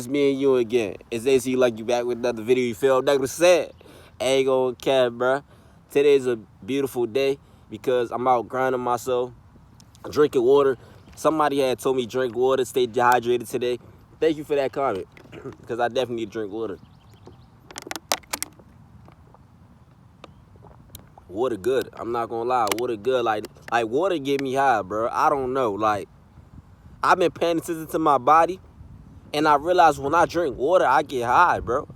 It's me and you again. It's AC like you back with another video. You feel like I said? Ain't gonna cap, bruh. Today's a beautiful day because I'm out grinding myself, drinking water. Somebody had told me drink water, stay dehydrated today. Thank you for that comment because I definitely need to drink water. Water good. I'm not gonna lie. Water good. Like water get me high, bro. I don't know. Like I've been paying attention to my body. And I realize when I drink water, I get high, bro.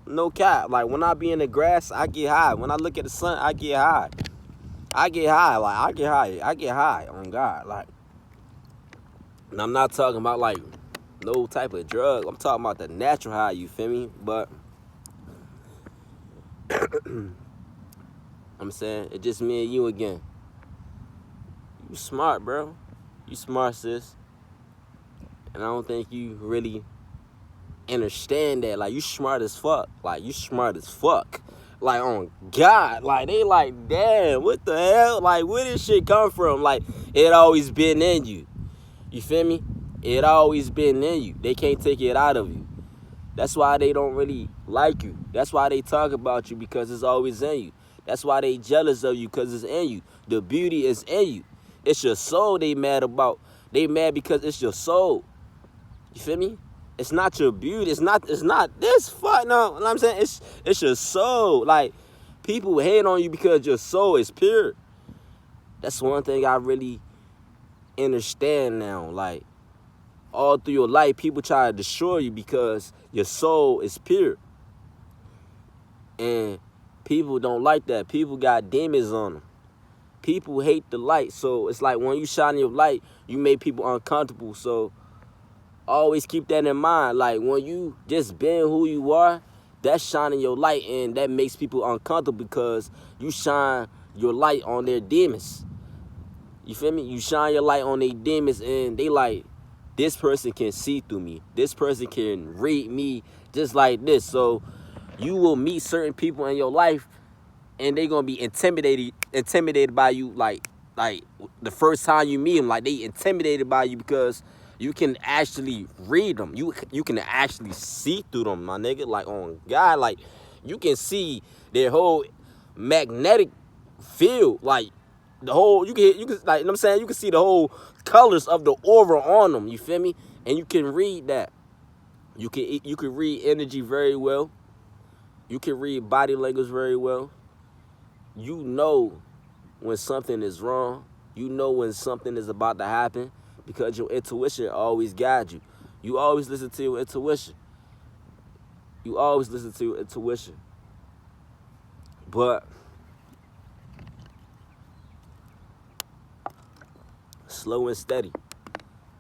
No cap. Like, when I be in the grass, I get high. When I look at the sun, I get high. I get high. Like, I get high. I get high on God. Like, and I'm not talking about, like, no type of drug. I'm talking about the natural high, you feel me? But, I'm saying, it's just me and you again. You smart, bro. You smart, sis. And I don't think you really understand that. Like, you smart as fuck. Like, you smart as fuck. Like, on God. Like, they like, damn, what the hell? Like, where this shit come from? Like, it always been in you. You feel me? It always been in you. They can't take it out of you. That's why they don't really like you. That's why they talk about you, because it's always in you. That's why they jealous of you, because it's in you. The beauty is in you. It's your soul they mad about. They mad because it's your soul. You feel me? It's not your beauty. It's not this fuck. No, you know what I'm saying? It's your soul. Like, people hate on you because your soul is pure. That's one thing I really understand now. Like, all through your life, people try to destroy you because your soul is pure. And people don't like that. People got demons on them. People hate the light. So it's like when you shine your light, you make people uncomfortable. So always keep that in mind. Like, when you just being who you are, that's shining your light, and that makes people uncomfortable because you shine your light on their demons. You feel me? You shine your light on their demons, and they like, this person can see through me. This person can read me just like this. So you will meet certain people in your life, and they gonna be intimidated by you. Like the first time you meet them, like, they intimidated by you because you can actually read them. You can actually see through them, my nigga. Like, on God, like, you can see their whole magnetic field. Like, the whole, you can like, you know what I'm saying? You can see the whole colors of the aura on them, you feel me? And you can read that. You can read energy very well. You can read body language very well. You know when something is wrong. You know when something is about to happen, because your intuition always guides you. You always listen to your intuition. You always listen to your intuition. But slow and steady.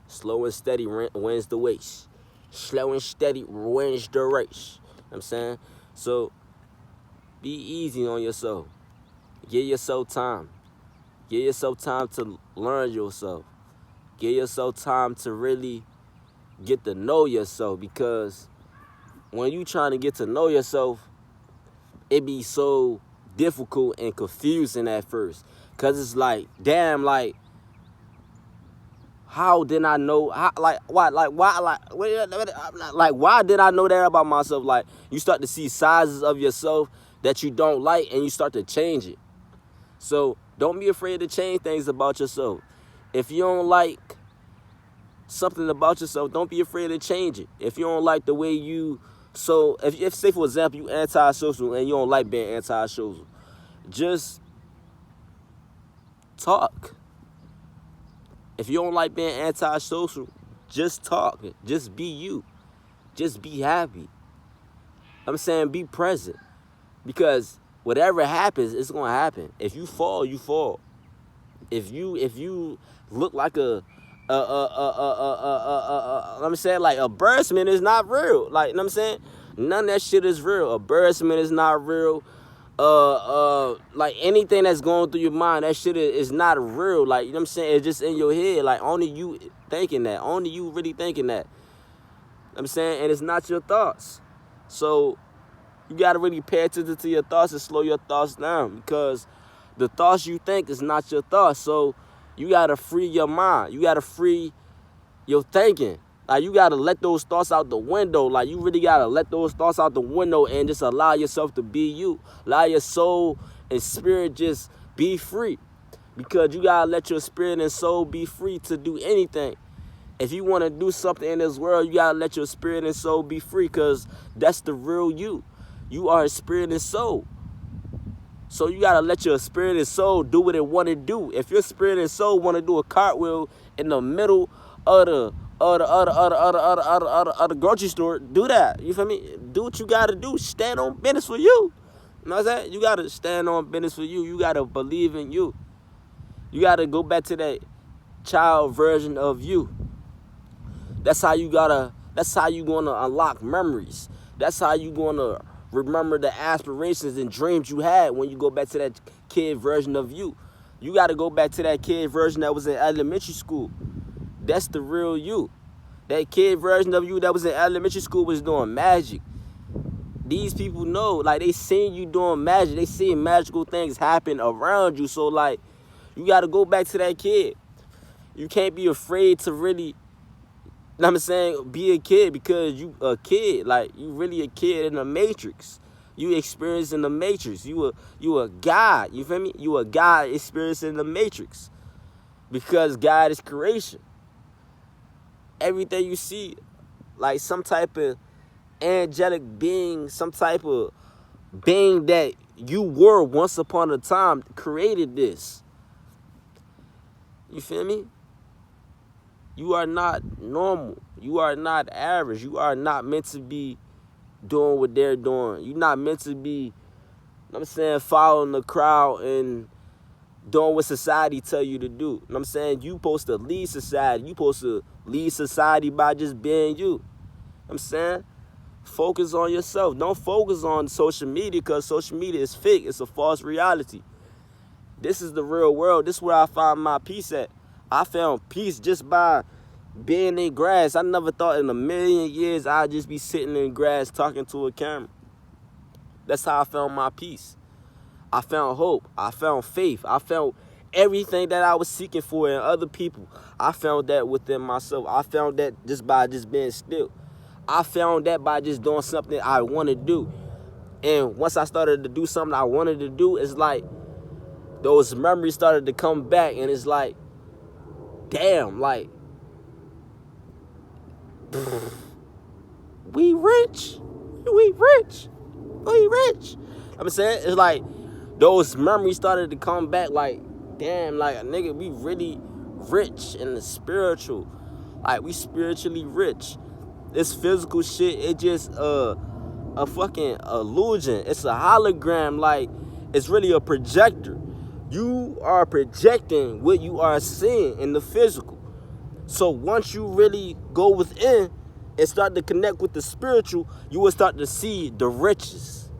Slow and steady wins the race. Slow and steady wins the race. You know what I'm saying? So be easy on yourself. Give yourself time. Give yourself time to learn yourself. Give yourself time to really get to know yourself, because when you trying to get to know yourself, it be so difficult and confusing at first. Because it's like, damn, like, how did I know? Why did I know that about myself? Like, you start to see sizes of yourself that you don't like, and you start to change it. So don't be afraid to change things about yourself. If you don't like something about yourself, don't be afraid to change it. If you don't like the way you, so if say, for example, you antisocial and you don't like being antisocial, just talk. If you don't like being antisocial, just talk. Just be you. Just be happy. I'm saying, be present. Because whatever happens, it's gonna happen. If you fall, you fall. If you look like I'm saying, like, a embarrassment is not real. Like, you know what I'm saying? None of that shit is real. Embarrassment is not real. Like, anything that's going through your mind, that shit is not real. Like, you know what I'm saying? It's just in your head. Like, only you thinking that. Only you really thinking that. You know what I'm saying? And it's not your thoughts. So you got to really pay attention to your thoughts and slow your thoughts down, because the thoughts you think is not your thoughts. So you got to free your mind. You got to free your thinking Like, you gotta let those thoughts out the window. Like, you really gotta let those thoughts out the window and just allow yourself to be you. Allow your soul and spirit just be free. Because you gotta let your spirit and soul be free to do anything. If you want to do something in this world, you gotta let your spirit and soul be free, because that's the real you. You are a spirit and soul. So you gotta let your spirit and soul do what it want to do. If your spirit and soul want to do a cartwheel in the middle of the grocery store, do that. You feel me? Do what you gotta do. Stand on business for you. You know what I'm saying? You gotta stand on business for you. You gotta believe in you. You gotta go back to that child version of you. That's how you gonna unlock memories. That's how you gonna remember the aspirations and dreams you had when you go back to that kid version of you. You gotta go back to that kid version that was in elementary school. That's the real you. That kid version of you that was in elementary school was doing magic. These people know, like, they seen you doing magic. They seeing magical things happen around you. So, like, you gotta go back to that kid. You can't be afraid to really, you know what I'm saying, be a kid, because you a kid. Like, you really a kid in the Matrix. You experiencing the Matrix. You a God. You feel me? You a God experiencing the Matrix. Because God is creation. Everything you see, like some type of angelic being, some type of being that you were once upon a time, created this. You feel me? You are not normal. You are not average. You are not meant to be doing what they're doing. You're not meant to be, you know what I'm saying, following the crowd and doing what society tell you to do. You know what I'm saying? You supposed to lead society. You supposed to lead society by just being you. You know what I'm saying? Focus on yourself. Don't focus on social media, because social media is fake. It's a false reality. This is the real world. This is where I find my peace at. I found peace just by being in grass. I never thought in a million years I'd just be sitting in grass talking to a camera. That's how I found my peace. I found hope. I found faith. I found everything that I was seeking for in other people. I found that within myself. I found that just by just being still. I found that by just doing something I want to do. And once I started to do something I wanted to do, it's like those memories started to come back, and it's like, damn, like, we rich. I'm saying, it's like those memories started to come back, like, damn, like, nigga, we really rich in the spiritual. Like, we spiritually rich. This physical shit, it just a fucking illusion. It's a hologram. Like, it's really a projector. You are projecting what you are seeing in the physical. So once you really go within and start to connect with the spiritual, you will start to see the riches.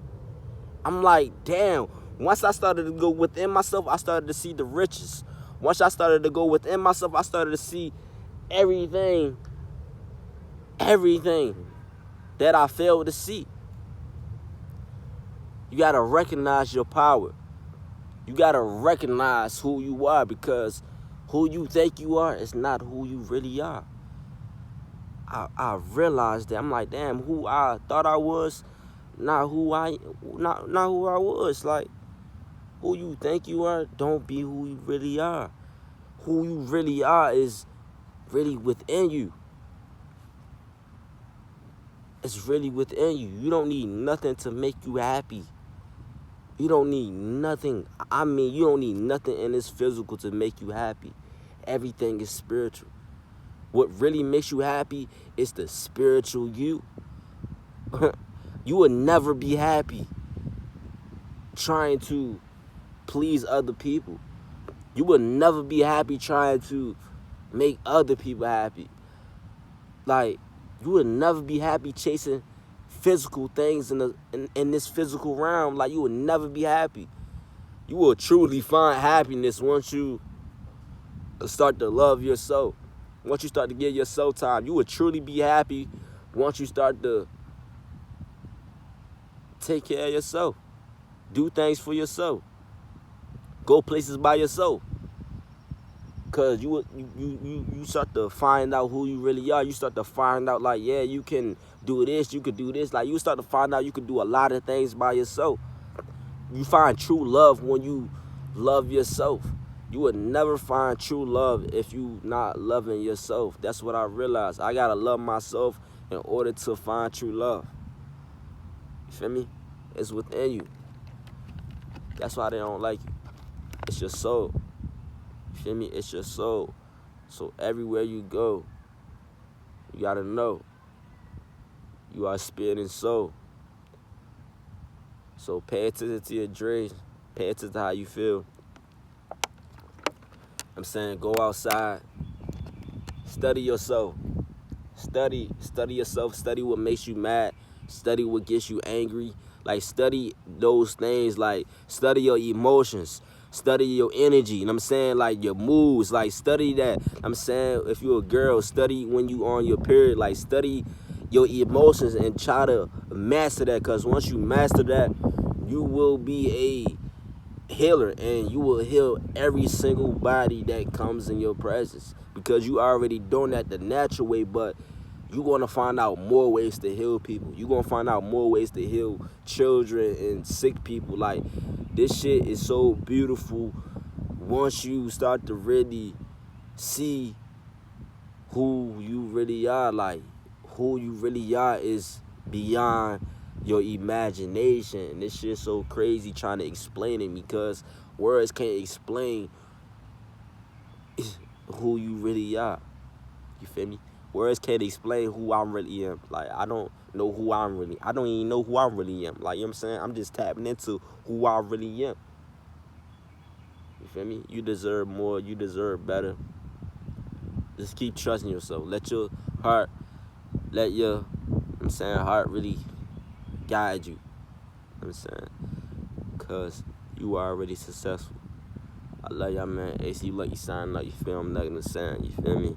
I'm like, damn. Once I started to go within myself, I started to see the riches. Once I started to go within myself, I started to see everything that I failed to see. You got to recognize your power. You got to recognize who you are, because who you think you are is not who you really are. I realized that. I'm like, damn, who I thought I was, not who I was. Like, who you think you are, don't be who you really are. Who you really are is really within you. It's really within you. You don't need nothing to make you happy. You don't need nothing. I mean, you don't need nothing in this physical to make you happy. Everything is spiritual. What really makes you happy is the spiritual you. You will never be happy trying to please other people. You will never be happy trying to make other people happy. Like, you will never be happy chasing physical things in this physical realm. Like, you will never be happy. You will truly find happiness once you start to love yourself. Once you start to give yourself time, you will truly be happy once you start to take care of yourself. Do things for yourself. Go places by yourself. Cause you start to find out who you really are. You start to find out like, yeah, you can do this, you could do this. Like you start to find out you can do a lot of things by yourself. You find true love when you love yourself. You would never find true love if you not loving yourself. That's what I realized. I gotta love myself in order to find true love. You feel me? It's within you. That's why they don't like you. It's your soul. You feel me? It's your soul. So everywhere you go, you gotta know you are spirit and soul. So pay attention to your dreams. Pay attention to how you feel. I'm saying go outside. Study yourself. Study yourself. Study what makes you mad. Study what gets you angry. Like study those things. Like study your emotions. Study your energy. You know what I'm saying? Like your moods. Like study that. I'm saying if you're a girl, study when you on your period. Like study your emotions and try to master that. Cause once you master that, you will be a healer and you will heal every single body that comes in your presence. Because you already doing that the natural way, but you're going to find out more ways to heal people. You're going to find out more ways to heal children and sick people. Like, this shit is so beautiful once you start to really see who you really are. Like, who you really are is beyond your imagination. And this shit's so crazy trying to explain it because words can't explain who you really are. You feel me? Words can't explain who I really am. Like, I don't know who I'm really. I don't even know who I really am. Like, you know what I'm saying? I'm just tapping into who I really am. You feel me? You deserve more. You deserve better. Just keep trusting yourself. Let your heart, heart really guide you. You know what I'm saying? Because you are already successful. I love y'all, man. AC Lucky signing up. You feel me? I'm not gonna sound. You feel me?